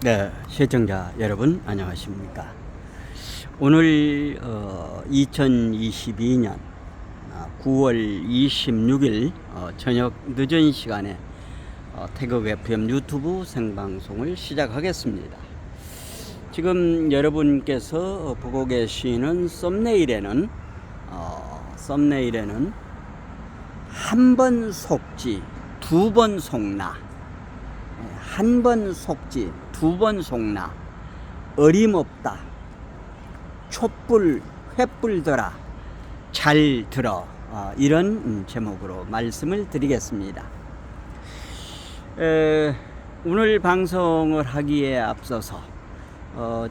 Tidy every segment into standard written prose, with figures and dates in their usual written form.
네, 시청자 여러분 안녕하십니까. 오늘 2022년 9월 26일 저녁 늦은 시간에 태극 FM 유튜브 생방송을 시작하겠습니다. 지금 여러분께서 보고 계시는 썸네일에는 한 번 속지 두 번 속나, 한 번 속지 두 번 속나, 어림없다, 촛불 횃불더라, 잘 들어, 이런 제목으로 말씀을 드리겠습니다. 오늘 방송을 하기에 앞서서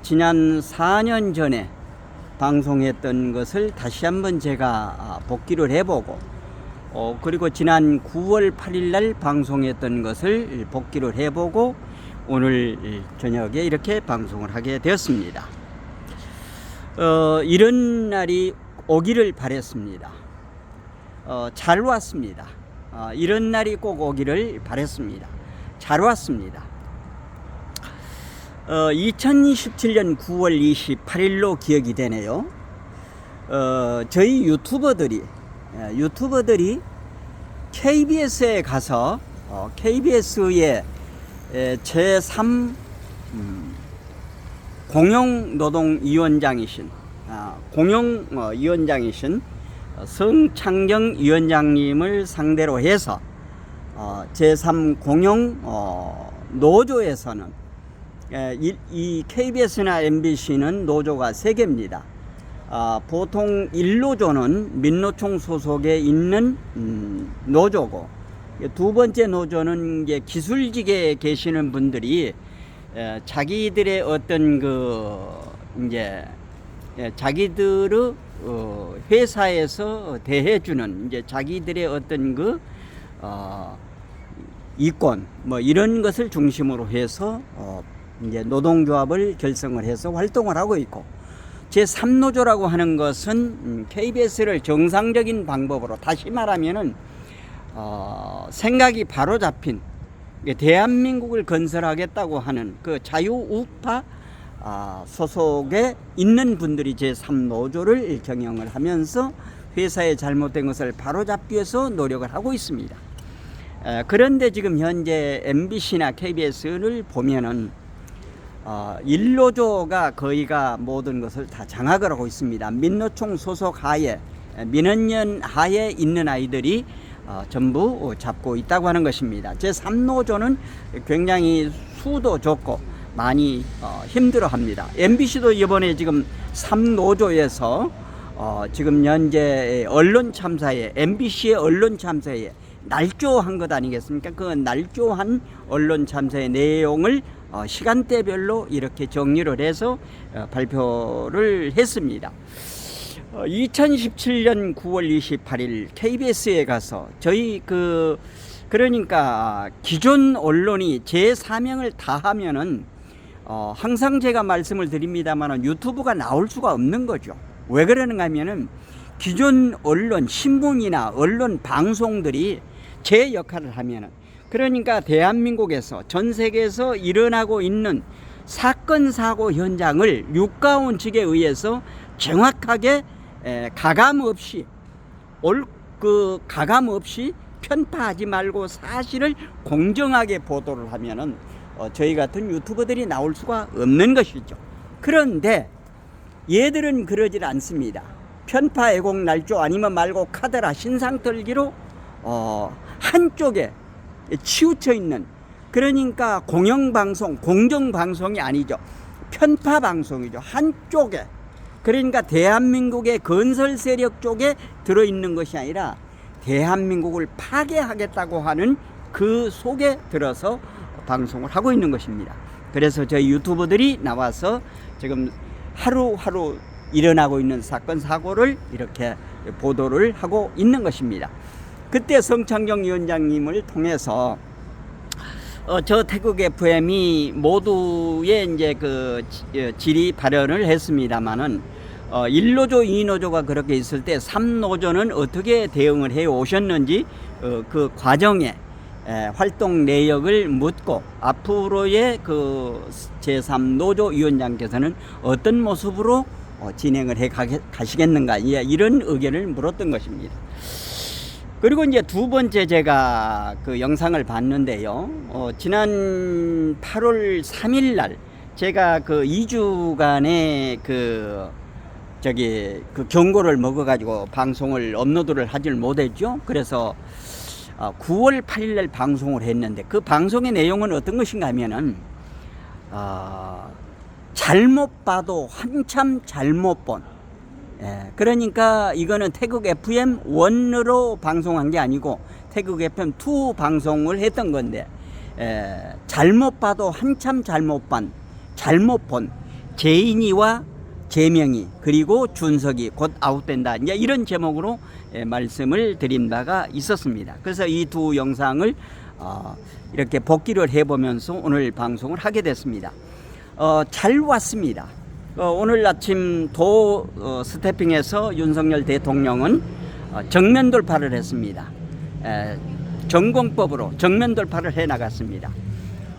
지난 4년 전에 방송했던 것을 다시 한번 제가 복기를 해보고, 그리고 지난 9월 8일 날 방송했던 것을 복기를 해보고 오늘 저녁에 이렇게 방송을 하게 되었습니다. 이런 날이 오기를 바랬습니다. 잘 왔습니다. 이런 날이 꼭 오기를 바랬습니다. 잘 왔습니다. 2017년 9월 28일로 기억이 되네요. 저희 유튜버들이 KBS에 가서 KBS의 제3 공영노동위원장이신 공영위원장이신 성창경 위원장님을 상대로 해서 제3 공영 노조에서는 이 KBS나 MBC는 노조가 3개입니다. 보통 1노조는 민노총 소속에 있는 노조고, 두 번째 노조는 이제 기술직에 계시는 분들이 자기들의 어떤 자기들의 회사에서 대해주는 이제 자기들의 어떤 이권 이런 것을 중심으로 해서 이제 노동조합을 결성을 해서 활동을 하고 있고, 제3노조라고 하는 것은 KBS를 정상적인 방법으로, 다시 말하면은 생각이 바로 잡힌 대한민국을 건설하겠다고 하는 그 자유우파 소속에 있는 분들이 제3노조를 경영을 하면서 회사의 잘못된 것을 바로잡기 위해서 노력을 하고 있습니다. 그런데 지금 현재 MBC나 KBS를 보면은 1노조가 거의가 모든 것을 다 장악을 하고 있습니다. 민노총 소속 하에, 민원연 하에 있는 아이들이 전부 잡고 있다고 하는 것입니다. 제3노조는 굉장히 수도 좋고 많이 힘들어합니다. MBC도 이번에 지금 3노조에서 지금 현재 언론 참사에, MBC의 언론 참사에 날조한 것 아니겠습니까? 그 날조한 언론 참사의 내용을 시간대별로 이렇게 정리를 해서 발표를 했습니다. 2017년 9월 28일 KBS에 가서 저희 그러니까 기존 언론이 제 사명을 다하면은 항상 제가 말씀을 드립니다만 유튜브가 나올 수가 없는 거죠. 왜 그러는가 하면은 기존 언론, 신문이나 언론 방송들이 제 역할을 하면은, 그러니까 대한민국에서 전 세계에서 일어나고 있는 사건 사고 현장을 유가원 측에 의해서 정확하게 가감 없이 편파하지 말고 사실을 공정하게 보도를 하면은 저희 같은 유튜버들이 나올 수가 없는 것이죠. 그런데 얘들은 그러질 않습니다. 편파, 애공, 날조 아니면 말고 카더라, 신상 털기로 한쪽에 치우쳐 있는, 그러니까 공영방송, 공정방송이 아니죠. 편파방송이죠. 한쪽에, 그러니까 대한민국의 건설 세력 쪽에 들어있는 것이 아니라 대한민국을 파괴하겠다고 하는 그 속에 들어서 방송을 하고 있는 것입니다. 그래서 저희 유튜버들이 나와서 지금 하루하루 일어나고 있는 사건 사고를 이렇게 보도를 하고 있는 것입니다. 그때 성창경 위원장님을 통해서 저 태극 FM이 모두의 이제 질의 발언을 했습니다만은 1노조, 2노조가 그렇게 있을 때 3노조는 어떻게 대응을 해 오셨는지 그 과정에 활동 내역을 묻고 앞으로의 그 제3노조 위원장께서는 어떤 모습으로 진행을 해 가시겠는가 이런 의견을 물었던 것입니다. 그리고 이제 두 번째 제가 그 영상을 봤는데요. 지난 8월 3일 날 제가 그 2주간의 그 경고를 먹어가지고 방송을 업로드를 하질 못했죠. 그래서 9월 8일 날 방송을 했는데 그 방송의 내용은 어떤 것인가 하면은 잘못 봐도 한참 잘못 본, 그러니까 이거는 태극 FM 1으로 방송한 게 아니고 태극 FM 2 방송을 했던 건데, 잘못 봐도 한참 잘못 본 재인이와 재명이 그리고 준석이 곧 아웃된다, 이제 이런 제목으로 말씀을 드린 바가 있었습니다. 그래서 이 두 영상을 이렇게 복기를 해보면서 오늘 방송을 하게 됐습니다. 잘 왔습니다. 오늘 아침 스태핑에서 윤석열 대통령은 정면 돌파를 했습니다. 전공법으로 정면 돌파를 해 나갔습니다.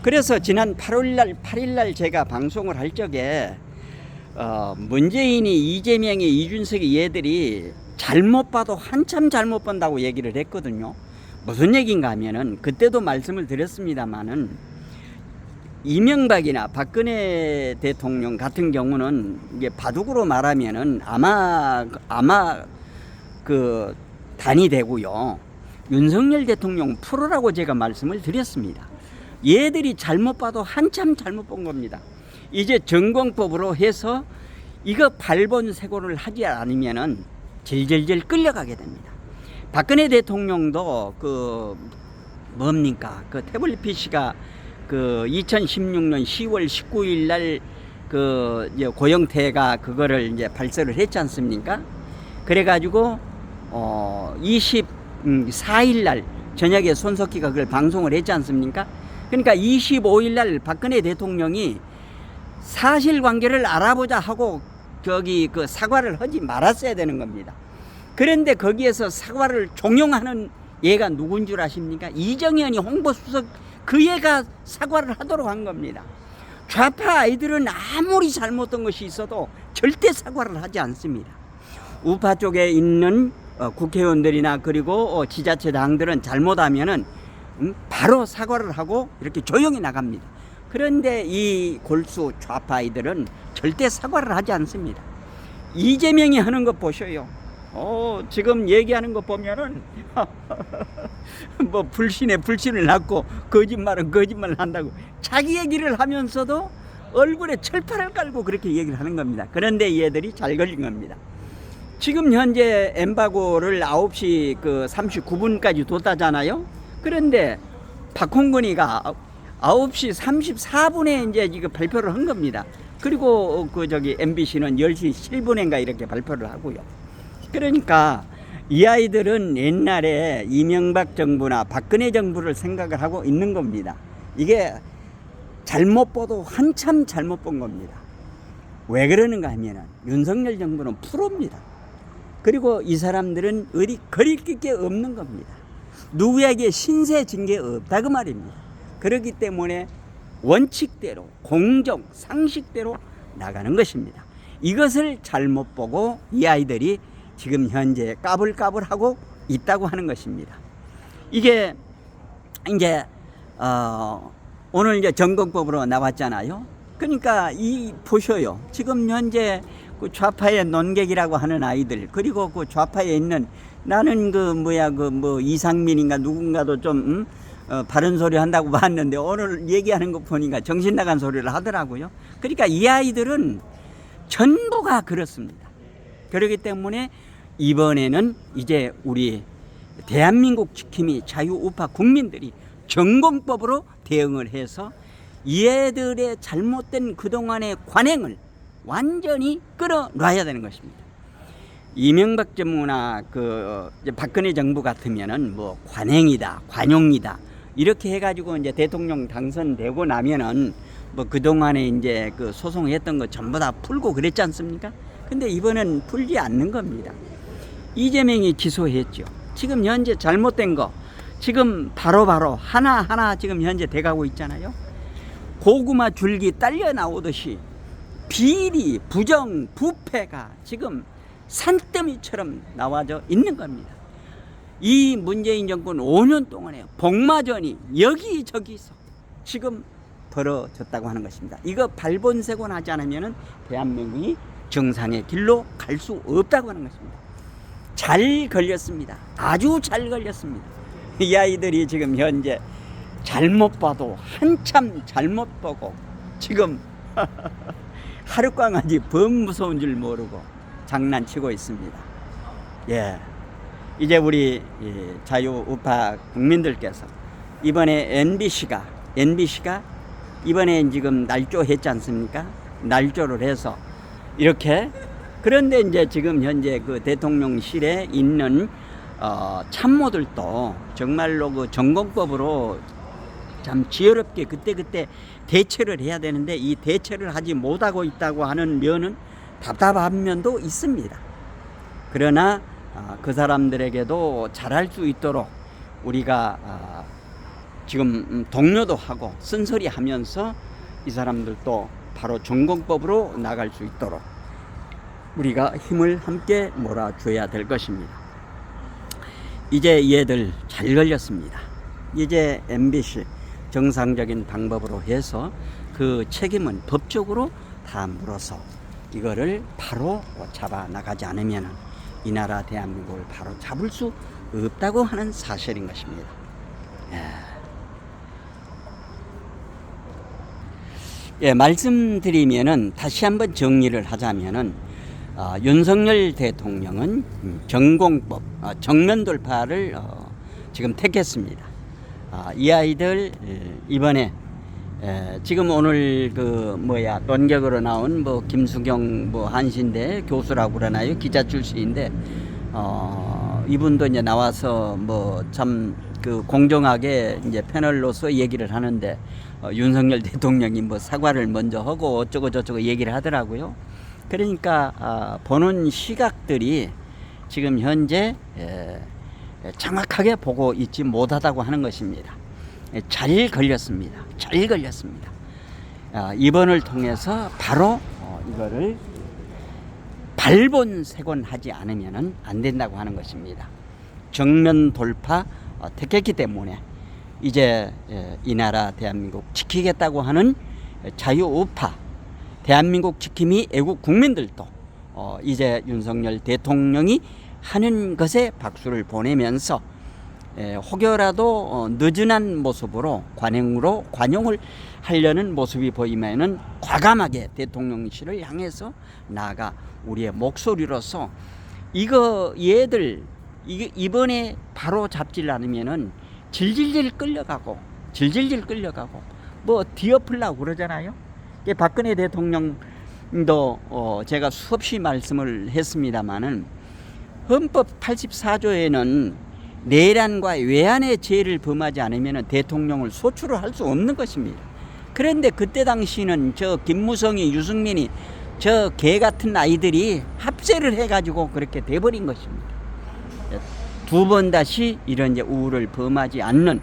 그래서 지난 8일 날 제가 방송을 할 적에 문재인이, 이재명이, 이준석이 얘들이 잘못 봐도 한참 잘못 본다고 얘기를 했거든요. 무슨 얘기인가 하면은 그때도 말씀을 드렸습니다만은 이명박이나 박근혜 대통령 같은 경우는 이게 바둑으로 말하면은 아마 그 단이 되고요. 윤석열 대통령 프로라고 제가 말씀을 드렸습니다. 얘들이 잘못 봐도 한참 잘못 본 겁니다. 이제 전공법으로 해서 이거 발본색고를 하지 않으면은 질질질 끌려가게 됩니다. 박근혜 대통령도 그 태블릿 PC가 그 2016년 10월 19일 날 그 고영태가 그거를 이제 발설을 했지 않습니까? 그래가지고 24일 날 저녁에 손석희가 그걸 방송을 했지 않습니까? 그러니까 25일 날 박근혜 대통령이 사실관계를 알아보자 하고 그 사과를 하지 말았어야 되는 겁니다. 그런데 거기에서 사과를 종용하는 얘가 누군 줄 아십니까? 이정현이 홍보수석, 그 얘가 사과를 하도록 한 겁니다. 좌파 아이들은 아무리 잘못된 것이 있어도 절대 사과를 하지 않습니다. 우파 쪽에 있는 국회의원들이나 그리고 지자체 당들은 잘못하면은 바로 사과를 하고 이렇게 조용히 나갑니다. 그런데 이 골수 좌파 아이들은 절대 사과를 하지 않습니다. 이재명이 하는 것 보셔요. 지금 얘기하는 거 보면은 뭐 불신에 불신을 낳고 거짓말은 거짓말을 한다고 자기 얘기를 하면서도 얼굴에 철판을 깔고 그렇게 얘기를 하는 겁니다. 그런데 얘들이 잘 걸린 겁니다. 지금 현재 엠바고를 9시 39분까지 뒀다잖아요. 그런데 박홍근이가 9시 34분에 이제 지금 발표를 한 겁니다. 그리고 MBC는 10시 7분인가 이렇게 발표를 하고요. 그러니까 이 아이들은 옛날에 이명박 정부나 박근혜 정부를 생각을 하고 있는 겁니다. 이게 잘못 봐도 한참 잘못 본 겁니다. 왜 그러는가 하면은 윤석열 정부는 프로입니다. 그리고 이 사람들은 어디 거릴 게 없는 겁니다. 누구에게 신세 진 게 없다 그 말입니다. 그렇기 때문에 원칙대로 공정 상식대로 나가는 것입니다. 이것을 잘못 보고 이 아이들이 지금 현재 까불까불하고 있다고 하는 것입니다. 이게 이제 오늘 이제 전공법으로 나왔잖아요. 그러니까 보셔요. 지금 현재 그 좌파의 논객이라고 하는 아이들, 그리고 그 좌파에 있는 나는 이상민인가 누군가도 좀 바른 소리 한다고 봤는데 오늘 얘기하는 거 보니까 정신 나간 소리를 하더라고요. 그러니까 이 아이들은 전부가 그렇습니다. 그렇기 때문에 이번에는 이제 우리 대한민국 지킴이 자유우파 국민들이 전공법으로 대응을 해서 얘들의 잘못된 그동안의 관행을 완전히 끌어놔야 되는 것입니다. 이명박 정부나 박근혜 정부 같으면은 관행이다, 관용이다 이렇게 해가지고 이제 대통령 당선되고 나면은 그동안에 이제 소송했던 거 전부 다 풀고 그랬지 않습니까? 근데 이번엔 풀지 않는 겁니다. 이재명이 기소했죠. 지금 현재 잘못된 거, 지금 바로바로 하나하나 지금 현재 돼가고 있잖아요. 고구마 줄기 딸려 나오듯이 비리, 부정, 부패가 지금 산더미처럼 나와져 있는 겁니다. 이 문재인 정권 5년 동안에 복마전이 여기저기서 지금 벌어졌다고 하는 것입니다. 이거 발본색원하지 않으면 대한민국이 정상의 길로 갈 수 없다고 하는 것입니다. 잘 걸렸습니다. 아주 잘 걸렸습니다. 이 아이들이 지금 현재 잘못 봐도 한참 잘못 보고 지금 하룻강아지 범 무서운 줄 모르고 장난치고 있습니다. 예, 이제 우리 자유우파 국민들께서 이번에 MBC가 이번에 지금 날조했지 않습니까? 날조를 해서 이렇게. 그런데 이제 지금 현재 그 대통령실에 있는 참모들도 정말로 그 전공법으로 참 지혜롭게 그때그때 대처를 해야 되는데 이 대처를 하지 못하고 있다고 하는 면은 답답한 면도 있습니다. 그러나 그 사람들에게도 잘할 수 있도록 우리가 지금 독려도 하고 쓴소리 하면서 이 사람들도 바로 전공법으로 나갈 수 있도록 우리가 힘을 함께 몰아줘야 될 것입니다. 이제 얘들 잘 걸렸습니다. 이제 MBC 정상적인 방법으로 해서 그 책임은 법적으로 다 물어서 이거를 바로 잡아 나가지 않으면 이 나라 대한민국을 바로 잡을 수 없다고 하는 사실인 것입니다. 예, 말씀드리면은 다시 한번 정리를 하자면은 윤석열 대통령은 전공법 정면 돌파를 지금 택했습니다. 이 아이들 이번에 지금 오늘 논격으로 나온 김수경 한신대 교수라고 그러나요? 기자 출신인데 이분도 이제 나와서 참 공정하게 이제 패널로서 얘기를 하는데 윤석열 대통령이 사과를 먼저 하고 어쩌고 저쩌고 얘기를 하더라고요. 그러니까 보는 시각들이 지금 현재 정확하게 보고 있지 못하다고 하는 것입니다. 잘 걸렸습니다. 잘 걸렸습니다. 이번을 통해서 바로 이거를 발본색원하지 않으면 안 된다고 하는 것입니다. 정면 돌파 택했기 때문에 이제 이 나라 대한민국 지키겠다고 하는 자유우파 대한민국 지킴이 애국 국민들도 이제 윤석열 대통령이 하는 것에 박수를 보내면서 혹여라도 느슨한 모습으로 관용을 하려는 모습이 보이면은 과감하게 대통령실을 향해서 나아가 우리의 목소리로서 얘들 이번에 바로 잡질 않으면은 질질질 끌려가고 뒤엎으려고 그러잖아요. 박근혜 대통령도 제가 수없이 말씀을 했습니다마는 헌법 84조에는 내란과 외환의 죄를 범하지 않으면 대통령을 소추를 할 수 없는 것입니다. 그런데 그때 당시는 저 김무성이 유승민이 저 개 같은 아이들이 합세를 해가지고 그렇게 돼버린 것입니다. 두 번 다시 이런 이제 우를 범하지 않는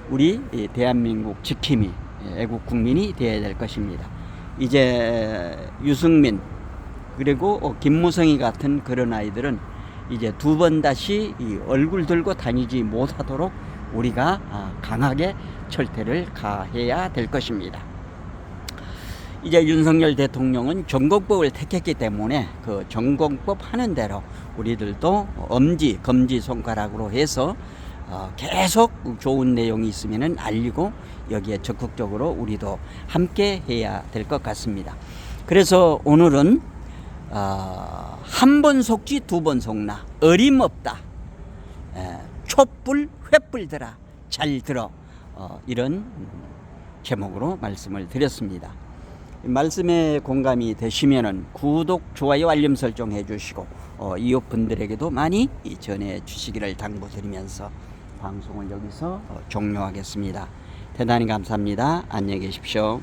우리 대한민국 지킴이 애국 국민이 되어야 될 것입니다. 이제 유승민 그리고 김무성이 같은 그런 아이들은 이제 두 번 다시 얼굴 들고 다니지 못하도록 우리가 강하게 철퇴를 가해야 될 것입니다. 이제 윤석열 대통령은 전공법을 택했기 때문에 그 전공법 하는 대로 우리들도 엄지, 검지 손가락으로 해서 계속 좋은 내용이 있으면 알리고 여기에 적극적으로 우리도 함께 해야 될 것 같습니다. 그래서 오늘은 한 번 속지 두 번 속나 어림없다. 촛불 횃불들아 잘 들어. 이런 제목으로 말씀을 드렸습니다. 말씀에 공감이 되시면은 구독, 좋아요, 알림 설정 해주시고 이웃분들에게도 많이 전해 주시기를 당부드리면서 방송을 여기서 종료하겠습니다. 대단히 감사합니다. 안녕히 계십시오.